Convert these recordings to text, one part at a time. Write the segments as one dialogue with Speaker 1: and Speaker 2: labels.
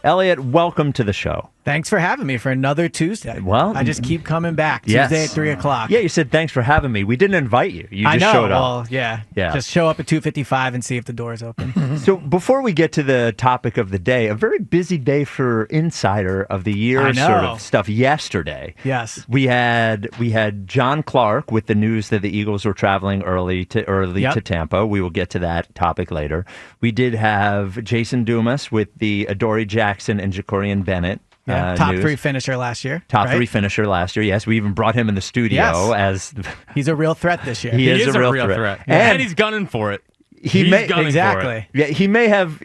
Speaker 1: Eliot, welcome to the show.
Speaker 2: Thanks for having me for another Tuesday.
Speaker 1: Well,
Speaker 2: I just keep coming back.
Speaker 1: Yes.
Speaker 2: Tuesday at 3 o'clock.
Speaker 1: Yeah, you said thanks for having me. We didn't invite you. You just showed up.
Speaker 2: Well, yeah. Just show up at 2:55 and see if the door is open.
Speaker 1: So before we get to the topic of the day, a very busy day for Insider of the Year sort of stuff yesterday.
Speaker 2: Yes.
Speaker 1: We had John Clark with the news that the Eagles were traveling early to Tampa. We will get to that topic later. We did have Jason Dumas with the Adoree Jackson and Jacorian Bennett.
Speaker 2: Top
Speaker 1: news.
Speaker 2: 3 finisher last year.
Speaker 1: Top 3 finisher last year. Yes, we even brought him in the studio as
Speaker 2: he's a real threat this year.
Speaker 1: He is a real threat.
Speaker 3: And he's gunning for it.
Speaker 1: He may have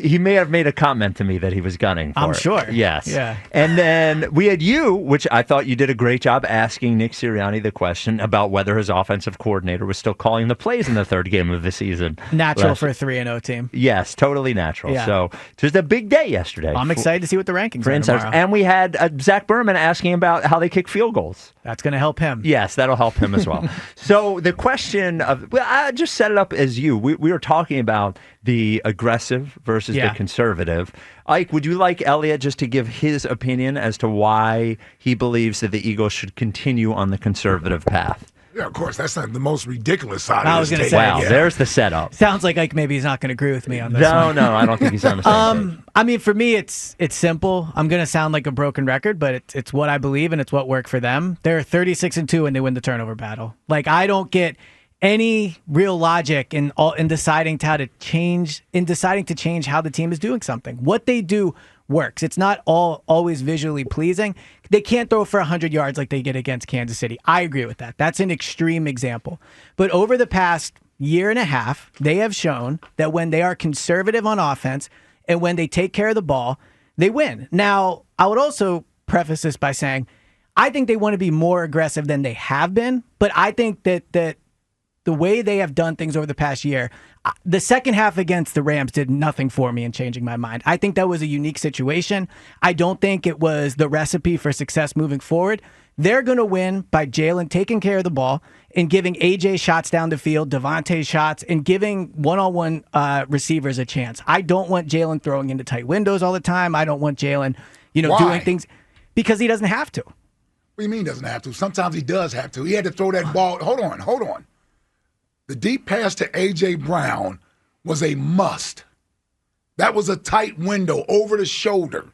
Speaker 1: made a comment to me that he was gunning for
Speaker 2: I'm
Speaker 1: it.
Speaker 2: sure.
Speaker 1: Yes.
Speaker 2: Yeah.
Speaker 1: And then we had you, which I thought you did a great job asking Nick Sirianni the question about whether his offensive coordinator was still calling the plays in the third game of the season.
Speaker 2: Natural for a 3-0 team.
Speaker 1: Yes, totally natural.
Speaker 2: Yeah.
Speaker 1: So it was a big day yesterday.
Speaker 2: I'm excited to see what the rankings are
Speaker 1: Insiders.
Speaker 2: tomorrow.
Speaker 1: And we had Zach Berman asking about how they kick field goals.
Speaker 2: That's going to help him.
Speaker 1: Yes, that'll help him as well. So the question of, well, I just set it up as you. We were talking about the aggressive versus the conservative. Ike, would you like Eliot just to give his opinion as to why he believes that the Eagles should continue on the conservative path?
Speaker 4: Yeah, of course. That's not the most ridiculous side
Speaker 2: I
Speaker 4: of
Speaker 2: was
Speaker 4: this
Speaker 2: gonna
Speaker 4: tape.
Speaker 2: say,
Speaker 1: Wow, there's the setup.
Speaker 2: Sounds like Ike maybe he's not going to agree with me on this one.
Speaker 1: No, I don't think he's on the same page.
Speaker 2: I mean, for me, it's simple. I'm going to sound like a broken record, but it's what I believe and it's what worked for them. They're 36-2 and they win the turnover battle. Like, I don't get any real logic in deciding to change how the team is doing something. What they do works. It's not always visually pleasing. They can't throw for 100 yards like they did against Kansas City. I agree with that. That's an extreme example. But over the past year and a half, they have shown that when they are conservative on offense and when they take care of the ball, they win. Now, I would also preface this by saying I think they want to be more aggressive than they have been, but I think that the way they have done things over the past year, the second half against the Rams did nothing for me in changing my mind. I think that was a unique situation. I don't think it was the recipe for success moving forward. They're going to win by Jalen taking care of the ball and giving AJ shots down the field, Devontae shots, and giving one-on-one receivers a chance. I don't want Jalen throwing into tight windows all the time. I don't want Jalen, doing things because he doesn't have to.
Speaker 4: What do you mean doesn't have to? Sometimes he does have to. He had to throw that ball. Hold on. The deep pass to A.J. Brown was a must. That was a tight window over the shoulder.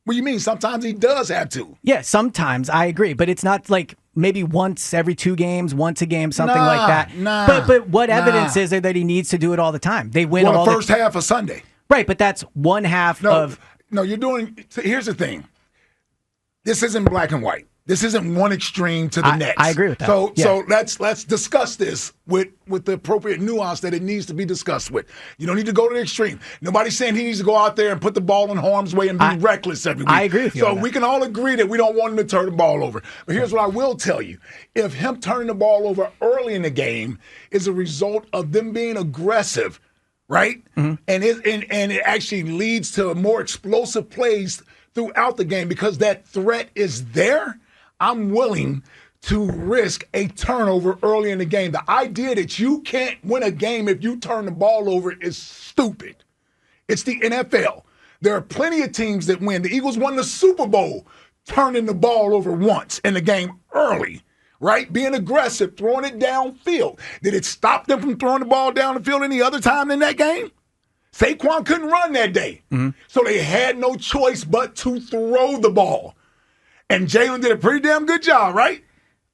Speaker 4: What do you mean? Sometimes he does have to.
Speaker 2: Yeah, sometimes. I agree. But it's not like maybe once every 2 games, once a game, something like that. But what evidence is there that he needs to do it all the time? They win all
Speaker 4: the first half of Sunday.
Speaker 2: Right, but that's one half of...
Speaker 4: No, you're doing... Here's the thing. This isn't black and white. This isn't one extreme to the next.
Speaker 2: I agree with that.
Speaker 4: So let's discuss this with the appropriate nuance that it needs to be discussed with. You don't need to go to the extreme. Nobody's saying he needs to go out there and put the ball in harm's way and be reckless every week.
Speaker 2: I agree with you.
Speaker 4: So we can all agree that we don't want him to turn the ball over. But here's what I will tell you. If him turning the ball over early in the game is a result of them being aggressive, right? Mm-hmm. And it actually leads to more explosive plays throughout the game because that threat is there, I'm willing to risk a turnover early in the game. The idea that you can't win a game if you turn the ball over is stupid. It's the NFL. There are plenty of teams that win. The Eagles won the Super Bowl turning the ball over once in the game early, right? Being aggressive, throwing it downfield. Did it stop them from throwing the ball down the field any other time in that game? Saquon couldn't run that day. Mm-hmm. So they had no choice but to throw the ball. And Jalen did a pretty damn good job, right?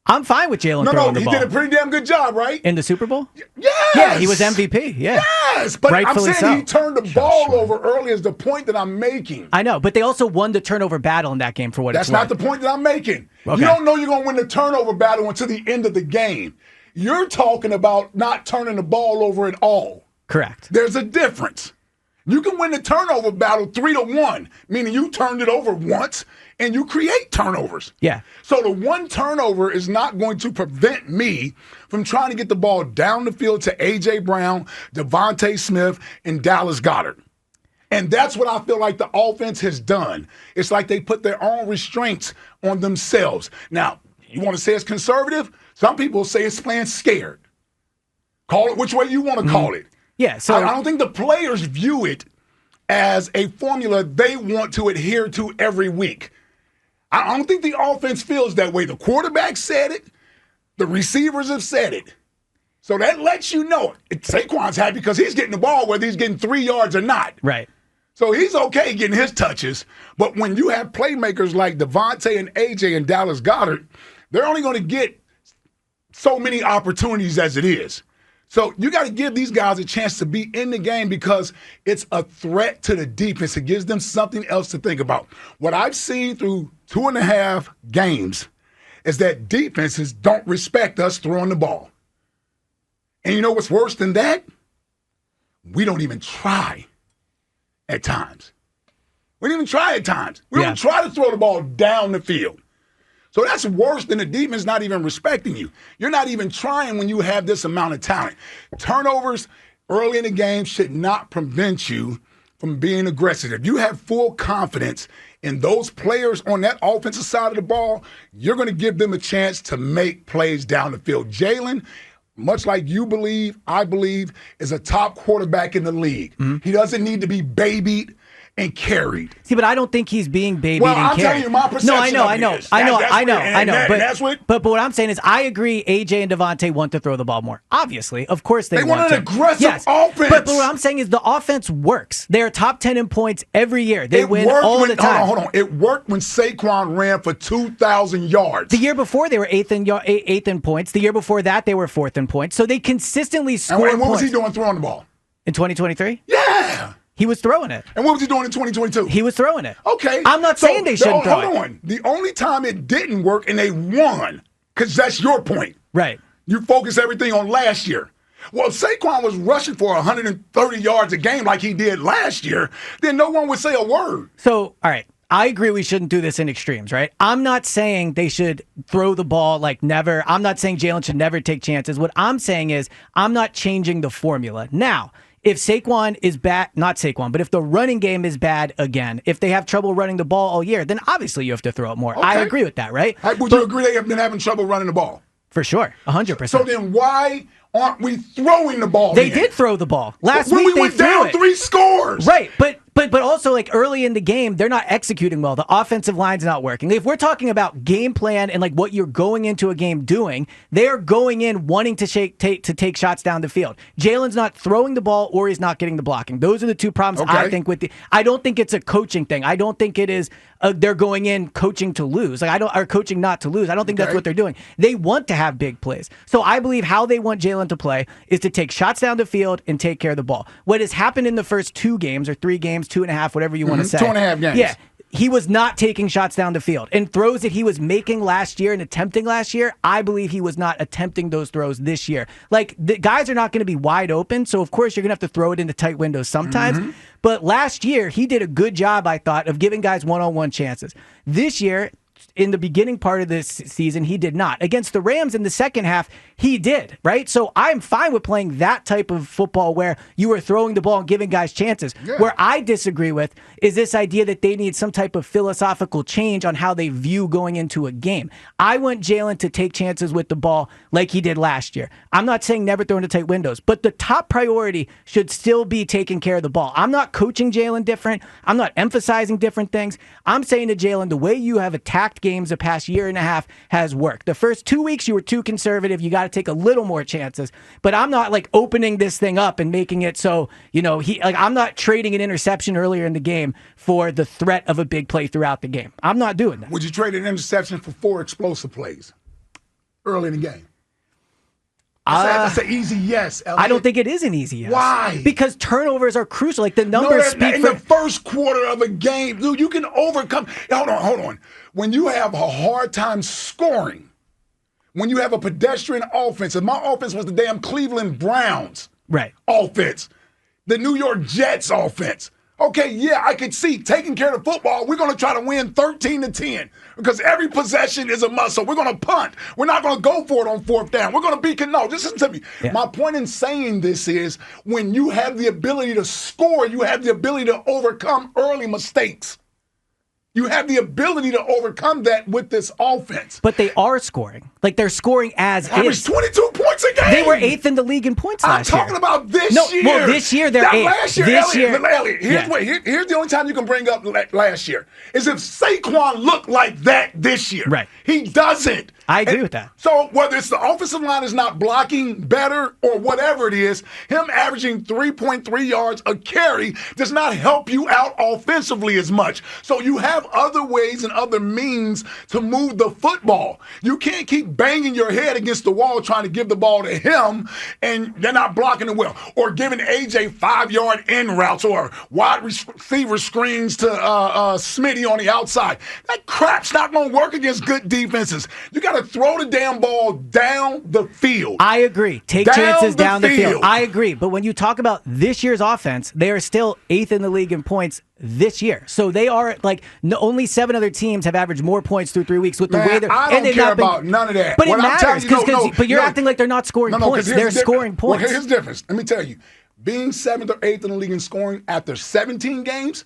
Speaker 2: I'm fine with Jalen throwing the ball.
Speaker 4: He did a pretty damn good job, right?
Speaker 2: In the Super Bowl?
Speaker 4: Yes!
Speaker 2: Yeah, he was MVP, yeah.
Speaker 4: Yes, but
Speaker 2: Rightfully
Speaker 4: I'm saying
Speaker 2: so.
Speaker 4: he turned the ball over early is the point that I'm making.
Speaker 2: I know, but they also won the turnover battle in that game for what
Speaker 4: That's
Speaker 2: it's worth.
Speaker 4: not the point that I'm making.
Speaker 2: Okay.
Speaker 4: You don't know you're going to win the turnover battle until the end of the game. You're talking about not turning the ball over at all.
Speaker 2: Correct.
Speaker 4: There's a difference. You can win the turnover battle 3-1, meaning you turned it over once and you create turnovers.
Speaker 2: Yeah.
Speaker 4: So the one turnover is not going to prevent me from trying to get the ball down the field to A.J. Brown, Devontae Smith, and Dallas Goedert. And that's what I feel like the offense has done. It's like they put their own restraints on themselves. Now, you want to say it's conservative? Some people say it's playing scared. Call it which way you want to call it.
Speaker 2: Yeah, so
Speaker 4: I don't think the players view it as a formula they want to adhere to every week. I don't think the offense feels that way. The quarterback said it. The receivers have said it. So that lets you know. Saquon's happy because he's getting the ball whether he's getting 3 yards or not.
Speaker 2: Right.
Speaker 4: So he's okay getting his touches. But when you have playmakers like Devontae and AJ and Dallas Goedert, they're only going to get so many opportunities as it is. So you got to give these guys a chance to be in the game because it's a threat to the defense. It gives them something else to think about. What I've seen through 2.5 games is that defenses don't respect us throwing the ball. And you know what's worse than that? We don't even try at times. We don't even try at times. We don't try to throw the ball down the field. So that's worse than the defense not even respecting you. You're not even trying when you have this amount of talent. Turnovers early in the game should not prevent you from being aggressive. If you have full confidence in those players on that offensive side of the ball, you're going to give them a chance to make plays down the field. Jalen, much like you believe, I believe, is a top quarterback in the league. Mm-hmm. He doesn't need to be babied and carried.
Speaker 2: See, but I don't think he's being babied and carried.
Speaker 4: Well, I'm telling you my perception.
Speaker 2: No, I know. But what I'm saying is I agree AJ and Devontae want to throw the ball more. Obviously, of course they want
Speaker 4: an aggressive offense.
Speaker 2: But what I'm saying is the offense works. They're top 10 in points every year. They win all the time.
Speaker 4: Hold on. It worked when Saquon ran for 2,000 yards.
Speaker 2: The year before they were eighth in points. The year before that they were 4th in points. So they consistently scored points.
Speaker 4: And what was he doing throwing the ball?
Speaker 2: In 2023?
Speaker 4: Yeah.
Speaker 2: He was throwing it.
Speaker 4: And what was he doing in 2022?
Speaker 2: He was throwing it.
Speaker 4: Okay.
Speaker 2: I'm not saying they shouldn't throw it.
Speaker 4: Hold on. The only time it didn't work and they won, because that's your point.
Speaker 2: Right.
Speaker 4: You focus everything on last year. Well, if Saquon was rushing for 130 yards a game like he did last year, then no one would say a word.
Speaker 2: So, all right. I agree we shouldn't do this in extremes, right? I'm not saying they should throw the ball like never. I'm not saying Jalen should never take chances. What I'm saying is I'm not changing the formula. Now, if Saquon is bad, not Saquon, but if the running game is bad again, if they have trouble running the ball all year, then obviously you have to throw it more. Okay. I agree with that, right?
Speaker 4: Would you agree they have been having trouble running the ball?
Speaker 2: For sure, 100%.
Speaker 4: So then why aren't we throwing the ball?
Speaker 2: They did throw the ball. Last week
Speaker 4: we
Speaker 2: they
Speaker 4: went
Speaker 2: threw
Speaker 4: down
Speaker 2: it.
Speaker 4: 3 scores.
Speaker 2: Right, but also like early in the game, they're not executing well. The offensive line's not working. If we're talking about game plan and like what you're going into a game doing, they're going in wanting to take shots down the field. Jalen's not throwing the ball or he's not getting the blocking. Those are the 2 problems I think with I don't think it's a coaching thing. I don't think it is they're going in coaching to lose. Or coaching not to lose. I don't think that's what they're doing. They want to have big plays. So I believe how they want Jalen to play is to take shots down the field and take care of the ball. What has happened in the first 2 games or 3 games, 2.5, whatever you want to say.
Speaker 4: 2.5 games.
Speaker 2: Yeah. He was not taking shots down the field. And throws that he was making last year and attempting last year, I believe he was not attempting those throws this year. Like, the guys are not going to be wide open, so of course you're going to have to throw it into tight windows sometimes. Mm-hmm. But last year, he did a good job, I thought, of giving guys one-on-one chances. This year, in the beginning part of this season, he did not. Against the Rams in the second half, he did, right? So I'm fine with playing that type of football where you are throwing the ball and giving guys chances. Yeah. Where I disagree with is this idea that they need some type of philosophical change on how they view going into a game. I want Jalen to take chances with the ball like he did last year. I'm not saying never throw into tight windows, but the top priority should still be taking care of the ball. I'm not coaching Jalen different. I'm not emphasizing different things. I'm saying to Jalen, the way you have attacked games the past year and a half has worked. The first 2 weeks you were too conservative. You got to take a little more chances. But I'm not like opening this thing up and making it so, I'm not trading an interception earlier in the game for the threat of a big play throughout the game. I'm not doing that.
Speaker 4: Would you trade an interception for 4 explosive plays early in the game? That's an easy yes, Eliot.
Speaker 2: I don't think it is an easy yes.
Speaker 4: Why?
Speaker 2: Because turnovers are crucial. Like the numbers speak
Speaker 4: in the first quarter of a game, dude, you can overcome. Hold on. When you have a hard time scoring, when you have a pedestrian offense, and my offense was the damn Cleveland Browns offense, the New York Jets offense. Okay, yeah, I could see taking care of the football. We're going to try to win 13-10 because every possession is a muscle. We're going to punt. We're not going to go for it on 4th down. We're going to be no. Just listen to me. Yeah. My point in saying this is when you have the ability to score, you have the ability to overcome early mistakes. You have the ability to overcome that with this offense.
Speaker 2: But they are scoring. Like, they're scoring as is.
Speaker 4: 22 points a game.
Speaker 2: They were 8th in the league in points last year.
Speaker 4: I'm talking about this year.
Speaker 2: Well, this year they're 8th.
Speaker 4: Last year,
Speaker 2: this
Speaker 4: Elliot, here's the only time you can bring up last year is if Saquon looked like that this year.
Speaker 2: Right.
Speaker 4: He doesn't.
Speaker 2: I agree with that.
Speaker 4: So whether it's the offensive line is not blocking better or whatever it is, him averaging 3.3 yards a carry does not help you out offensively as much. So you have other ways and other means to move the football. You can't keep banging your head against the wall trying to give the ball to him and they're not blocking it well. Or giving AJ 5-yard in routes or wide receiver screens to Smitty on the outside. That crap's not going to work against good defenses. You got to throw the damn ball down the field.
Speaker 2: I agree. Take chances down the field. I agree. But when you talk about this year's offense, they are still 8th in the league in points this year. So they are like only 7 other teams have averaged more points through 3 weeks with the way they're.
Speaker 4: I don't care about none of that.
Speaker 2: But it matters but you're acting like they're not scoring points. They're scoring points.
Speaker 4: Well, here's the difference. Let me tell you. Being 7th or 8th in the league in scoring after 17 games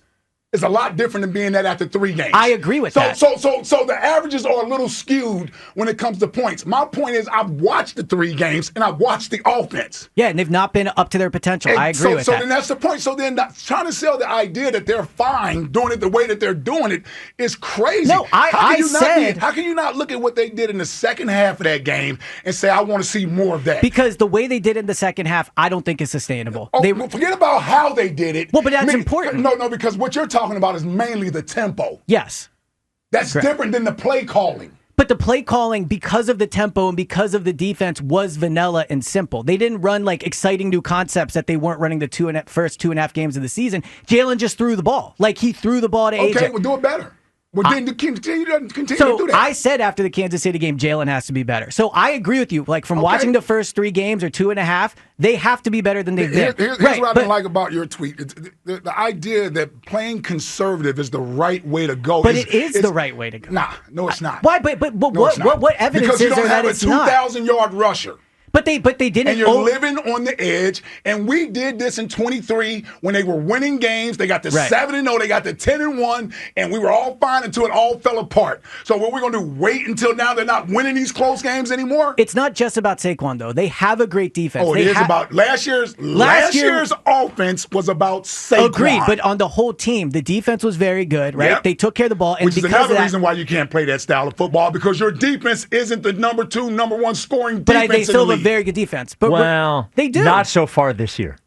Speaker 4: is a lot different than being that after 3 games.
Speaker 2: I agree with that.
Speaker 4: So the averages are a little skewed when it comes to points. My point is I've watched the 3 games and I've watched the offense.
Speaker 2: Yeah, and they've not been up to their potential. I agree with that.
Speaker 4: So then that's the point. So then trying to sell the idea that they're fine doing it the way that they're doing it is crazy.
Speaker 2: No,
Speaker 4: how can you not look at what they did in the second half of that game and say, I want to see more of that?
Speaker 2: Because the way they did in the second half, I don't think is sustainable.
Speaker 4: Forget about how they did it.
Speaker 2: Well, but that's important.
Speaker 4: No, because what you're talking about is mainly the tempo.
Speaker 2: Yes.
Speaker 4: That's different than the play calling.
Speaker 2: But the play calling, because of the tempo and because of the defense, was vanilla and simple. They didn't run like exciting new concepts that they weren't running the first 2.5 games of the season. Jalen just threw the ball. Like, he threw the ball to AJ.
Speaker 4: Okay, well, do it better. Well, then continue to do that.
Speaker 2: So I said after the Kansas City game, Jalen has to be better. So I agree with you. Like, from watching the first 3 games or 2.5, they have to be better than they've been.
Speaker 4: Here's what I don't like about your tweet. The idea that playing conservative is the right way to go.
Speaker 2: But it is the right way to go.
Speaker 4: Nah, no, it's not.
Speaker 2: Why? But what evidence is there that it's not?
Speaker 4: Because you don't have a 2,000-yard rusher.
Speaker 2: But they didn't.
Speaker 4: And you're living on the edge. And we did this in 23 when they were winning games. They got the 7-0, they got the 10-1, and we were all fine until it all fell apart. So what we're going to do? Wait until now they're not winning these close games anymore?
Speaker 2: It's not just about Saquon though. They have a great defense.
Speaker 4: Oh, it is about last year's offense was about Saquon.
Speaker 2: Agreed, but on the whole team, the defense was very good, right? Yep. They took care of the ball, and
Speaker 4: which is another reason why you can't play that style of football, because your defense isn't the number 2, number 1 scoring defense.
Speaker 2: But they still have a very good defense. But they do.
Speaker 1: Not so far this year.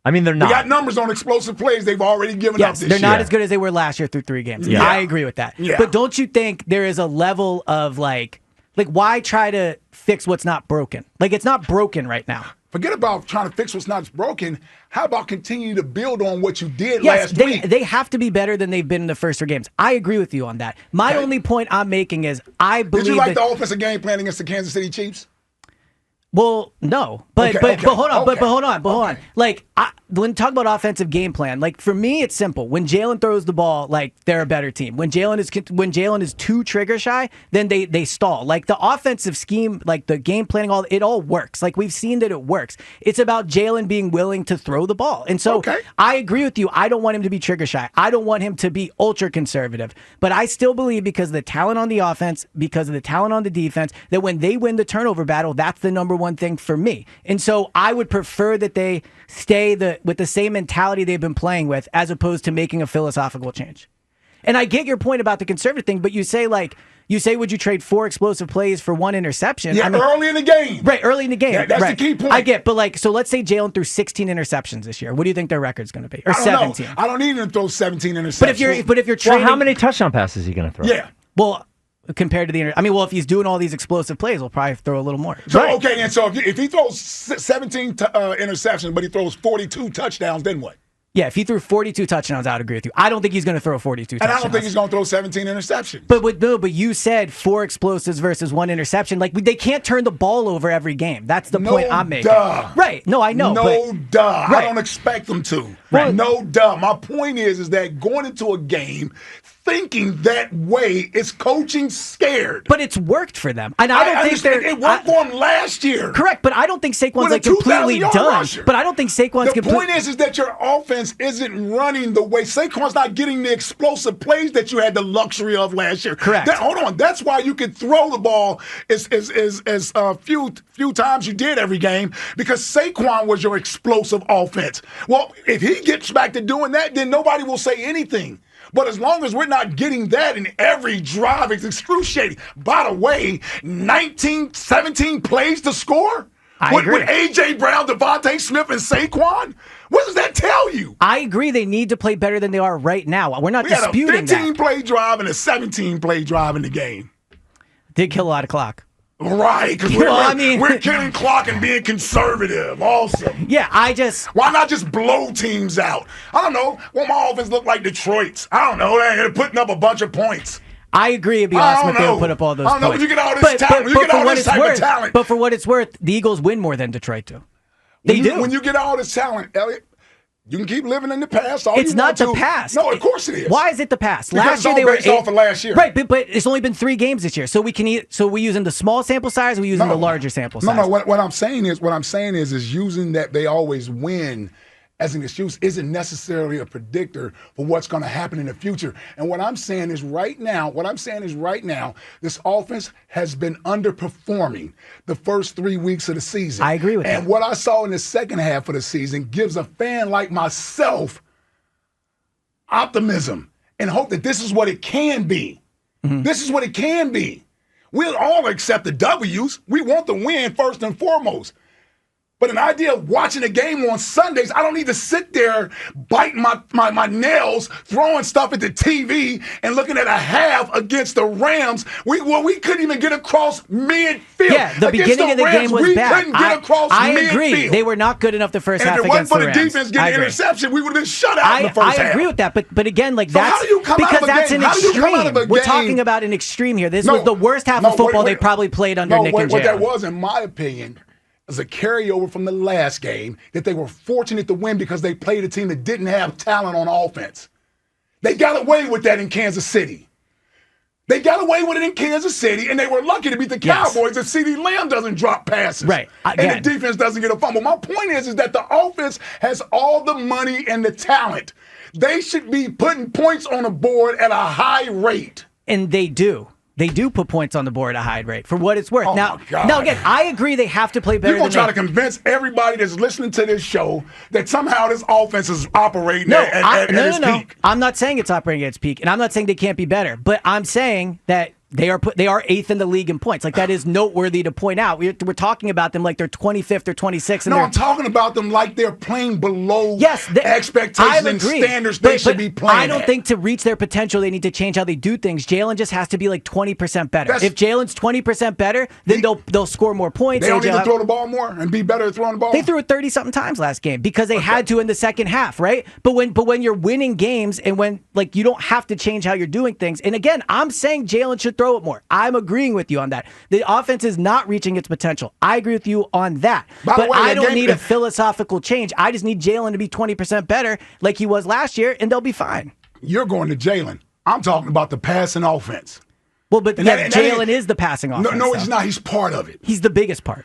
Speaker 1: I mean, they're not.
Speaker 4: They got numbers on explosive plays they've already given up this year.
Speaker 2: They're not as good as they were last year through 3 games. Yeah. I agree with that. Yeah. But don't you think there is a level of like why try to fix what's not broken? Like, it's not broken right now.
Speaker 4: Forget about trying to fix what's not broken. How about continue to build on what you did last week?
Speaker 2: They have to be better than they've been in the first 3 games. I agree with you on that. My only point I'm making is I believe.
Speaker 4: Did you like the offensive game plan against the Kansas City Chiefs?
Speaker 2: Well, no, but hold on. Like, when talk about offensive game plan, like, for me, it's simple. When Jalen throws the ball, like, they're a better team. When Jalen is too trigger shy, then they stall. Like, the offensive scheme, like the game planning, it all works. Like, we've seen that it works. It's about Jalen being willing to throw the ball, and so I agree with you. I don't want him to be trigger shy. I don't want him to be ultra conservative. But I still believe, because of the talent on the offense, because of the talent on the defense, that when they win the turnover battle, that's the number 1 thing for me. And so I would prefer that they stay with the same mentality they've been playing with, as opposed to making a philosophical change. And I get your point about the conservative thing, but you say, would you trade 4 explosive plays for 1 interception?
Speaker 4: Yeah, early in the game.
Speaker 2: Right, early in the game.
Speaker 4: Yeah, that's the key point.
Speaker 2: I get, but so let's say Jalen threw 16 interceptions this year. What do you think their record's going to be? Or 17?
Speaker 4: I don't need him to throw 17 interceptions.
Speaker 2: But if you're trading,
Speaker 1: how many touchdown passes is he going to throw?
Speaker 4: Yeah.
Speaker 2: Well, compared to if he's doing all these explosive plays, we'll probably throw a little more.
Speaker 4: So, okay, and so if he throws 17 interceptions, but he throws 42 touchdowns, then what?
Speaker 2: Yeah, if he threw 42 touchdowns, I'd agree with you. I don't think he's going to throw 42 touchdowns.
Speaker 4: And I don't think he's going to throw 17 interceptions.
Speaker 2: But you said 4 explosives versus 1 interception. Like, they can't turn the ball over every game. That's the point I'm making. Right. No, I know. I
Speaker 4: don't expect them to. Right. No, duh. My point is that going into a game thinking that way is coaching scared.
Speaker 2: But it's worked for them. And I don't think
Speaker 4: it worked for them last year.
Speaker 2: Correct, but I don't think Saquon's like completely done.
Speaker 4: Rusher.
Speaker 2: But I don't think Saquon's
Speaker 4: The point is that your offense isn't running the way Saquon's not getting the explosive plays that you had the luxury of last year.
Speaker 2: Correct.
Speaker 4: Hold on. That's why you could throw the ball as few times you did every game, because Saquon was your explosive offense. Well, if he gets back to doing that, then nobody will say anything. But as long as we're not getting that in every drive, it's excruciating. By the way, 17 plays to score?
Speaker 2: I agree.
Speaker 4: With A.J. Brown, Devontae Smith, and Saquon? What does that tell you?
Speaker 2: I agree they need to play better than they are right now. We're not disputing that.
Speaker 4: We had a 15-play drive and a 17-play drive in the game.
Speaker 2: Did kill a lot of clock.
Speaker 4: Right, because we're killing clock and being conservative. Awesome.
Speaker 2: Yeah,
Speaker 4: Why not just blow teams out? I don't know. Won't my offense look like Detroit's? I don't know. They're putting up a bunch of points.
Speaker 2: I agree it'd be awesome if they would put up all those points.
Speaker 4: I don't know. You get all this talent. You get all this type of talent.
Speaker 2: But for what it's worth, the Eagles win more than Detroit do. They do.
Speaker 4: When you get all this talent, Eliot, you can keep living in the past.
Speaker 2: It's not the past.
Speaker 4: No, of course it is.
Speaker 2: Why is it the past?
Speaker 4: Because
Speaker 2: last year they were
Speaker 4: based off of last year.
Speaker 2: Right, but it's only been 3 games this year. So we using the small sample size, or we using the larger sample size?
Speaker 4: No. What I'm saying is using that they always win as an excuse isn't necessarily a predictor for what's going to happen in the future. And what I'm saying is right now, this offense has been underperforming the first 3 weeks of the season.
Speaker 2: I agree with that.
Speaker 4: And what I saw in the second half of the season gives a fan like myself optimism and hope that this is what it can be. Mm-hmm. This is what it can be. We'll all accept the W's. We want the win first and foremost. But an idea of watching a game on Sundays, I don't need to sit there biting my nails, throwing stuff at the TV, and looking at a half against the Rams. We couldn't even get across midfield.
Speaker 2: Yeah, the beginning of the game was bad.
Speaker 4: We couldn't get across midfield.
Speaker 2: I agree. They were not good enough the first half against the Rams.
Speaker 4: And if it wasn't for the defense getting an interception, we would have been shut out in the first half.
Speaker 2: I agree with that. But again, like
Speaker 4: so
Speaker 2: that's because that's an extreme. We're talking about an extreme here. This was the worst half of football they probably played under Nick and Jalen.
Speaker 4: What that was, in my opinion, as a carryover from the last game, that they were fortunate to win because they played a team that didn't have talent on offense. They got away with that in Kansas City. They got away with it in Kansas City, and they were lucky to beat the Cowboys and CeeDee Lamb doesn't drop passes.
Speaker 2: Right.
Speaker 4: And the defense doesn't get a fumble. My point is that the offense has all the money and the talent. They should be putting points on the board at a high rate.
Speaker 2: And they do. They do put points on the board at a high rate, for what it's worth. Now, again, I agree they have to play better.
Speaker 4: You're going to try to convince everybody that's listening to this show that somehow this offense is operating at its peak.
Speaker 2: I'm not saying it's operating at its peak, and I'm not saying they can't be better, but I'm saying that they are 8th in the league in points. Like, that is noteworthy to point out. We're talking about them like they're 25th or 26th.
Speaker 4: No, I'm talking about them like they're playing below expectations and standards
Speaker 2: they
Speaker 4: should be playing
Speaker 2: I don't think to reach their potential they need to change how they do things. Jalen just has to be like 20% better. If Jalen's 20% better, then they'll score more points.
Speaker 4: They don't need to throw the ball more and be better at throwing the ball?
Speaker 2: They threw it 30-something times last game because they had to in the second half, right? But when you're winning games and when you don't have to change how you're doing things. And again, I'm saying Jalen should throw it more. I'm agreeing with you on that. The offense is not reaching its potential. I agree with you on that. But I don't need a philosophical change. I just need Jalen to be 20% better like he was last year, and they'll be fine.
Speaker 4: You're going to Jalen. I'm talking about the passing offense.
Speaker 2: Well, but Jalen is the passing offense.
Speaker 4: No, he's not. He's part of it.
Speaker 2: He's the biggest part.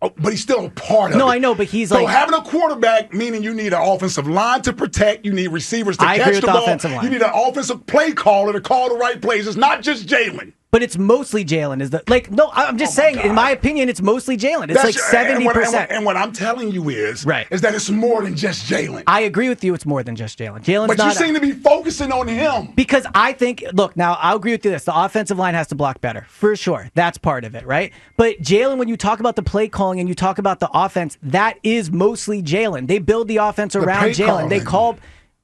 Speaker 4: Oh, but he's still a part of it.
Speaker 2: No, I know, but he's
Speaker 4: so having a quarterback, meaning you need an offensive line to protect, you need receivers to catch the ball. You need an offensive play caller to call the right plays. It's not just Jalen.
Speaker 2: But it's mostly Jalen. I'm just saying, in my opinion, it's mostly Jalen. It's 70%.
Speaker 4: And what I'm telling you is that it's more than just Jalen.
Speaker 2: I agree with you. It's more than just Jalen.
Speaker 4: But you seem to be focusing on him.
Speaker 2: Because I think, now I'll agree with you this. The offensive line has to block better, for sure. That's part of it, right? But Jalen, when you talk about the play calling and you talk about the offense, that is mostly Jalen. They build the offense around Jalen.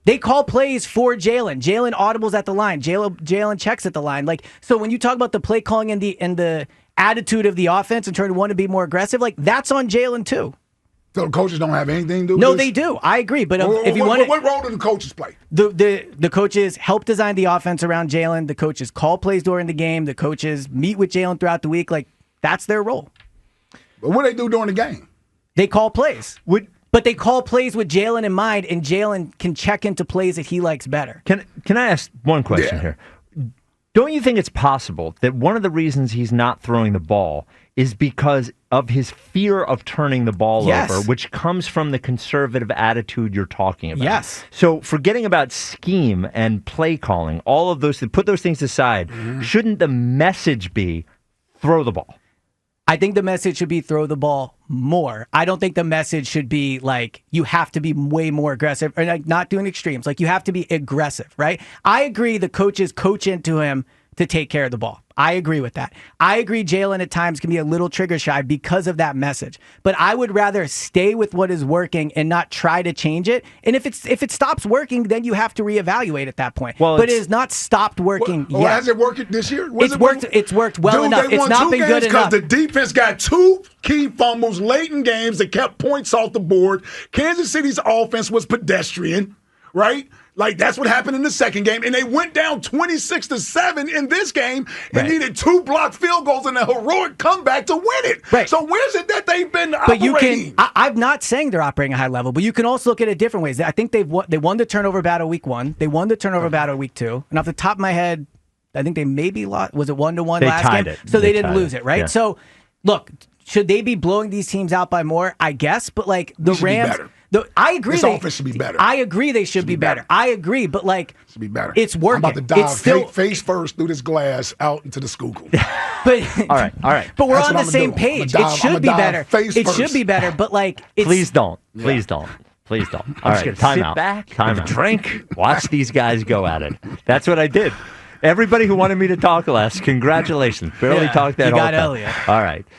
Speaker 2: They call plays for Jalen. Jalen audibles at the line. Jalen checks at the line. So when you talk about the play calling and the attitude of the offense and trying to want to be more aggressive, that's on Jalen too.
Speaker 4: So the coaches don't have anything to do with
Speaker 2: this?
Speaker 4: No,
Speaker 2: they do. I agree. But
Speaker 4: what role do the coaches play?
Speaker 2: The coaches help design the offense around Jalen. The coaches call plays during the game. The coaches meet with Jalen throughout the week. That's their role.
Speaker 4: But what do they do during the game?
Speaker 2: They call plays. But they call plays with Jalen in mind, and Jalen can check into plays that he likes better.
Speaker 1: Can I ask one question here? Don't you think it's possible that one of the reasons he's not throwing the ball is because of his fear of turning the ball over, which comes from the conservative attitude you're talking about?
Speaker 2: Yes.
Speaker 1: So forgetting about scheme and play calling, all of those, put those things aside, shouldn't the message be throw the ball?
Speaker 2: I think the message should be throw the ball more. I don't think the message should be like you have to be way more aggressive or like not doing extremes. Like you have to be aggressive, right? I agree the coaches coach into him to take care of the ball. I agree with that. I agree Jalen at times can be a little trigger shy because of that message. But I would rather stay with what is working and not try to change it. And if it stops working, then you have to reevaluate at that point. But it has not stopped working yet.
Speaker 4: Has it worked this year?
Speaker 2: It's worked well enough. It's not been good enough.
Speaker 4: Because the defense got 2 key fumbles late in games that kept points off the board. Kansas City's offense was pedestrian, right? Like, that's what happened in the second game. And they went down 26-7 in this game and needed 2 blocked field goals and a heroic comeback to win it.
Speaker 2: Right.
Speaker 4: So where's it that they've been
Speaker 2: But
Speaker 4: operating?
Speaker 2: I'm not saying they're operating at a high level, but you can also look at it different ways. I think they won the turnover battle week 1. They won the turnover battle week 2. And off the top of my head, I think they maybe lost. Was it 1-1 last game?
Speaker 1: It.
Speaker 2: So they didn't lose it, right? Yeah. So, look, should they be blowing these teams out by more? I guess. But, like, the Rams... I agree.
Speaker 4: This offense should be better.
Speaker 2: I agree they should be better. I agree, but like
Speaker 4: should be better.
Speaker 2: It's working.
Speaker 4: I'm about to dive face first through this glass out into the Schuylkill.
Speaker 2: But
Speaker 1: all right.
Speaker 2: But we're on the same page. It should be better. It should be better. But like,
Speaker 1: please don't. Please don't. All right, time out. Time out. Drink. Watch these guys go at it. That's what I did. Everybody who wanted me to talk less, congratulations. Barely talked that
Speaker 2: you
Speaker 1: whole
Speaker 2: got
Speaker 1: time.
Speaker 2: Eliot.
Speaker 1: All right.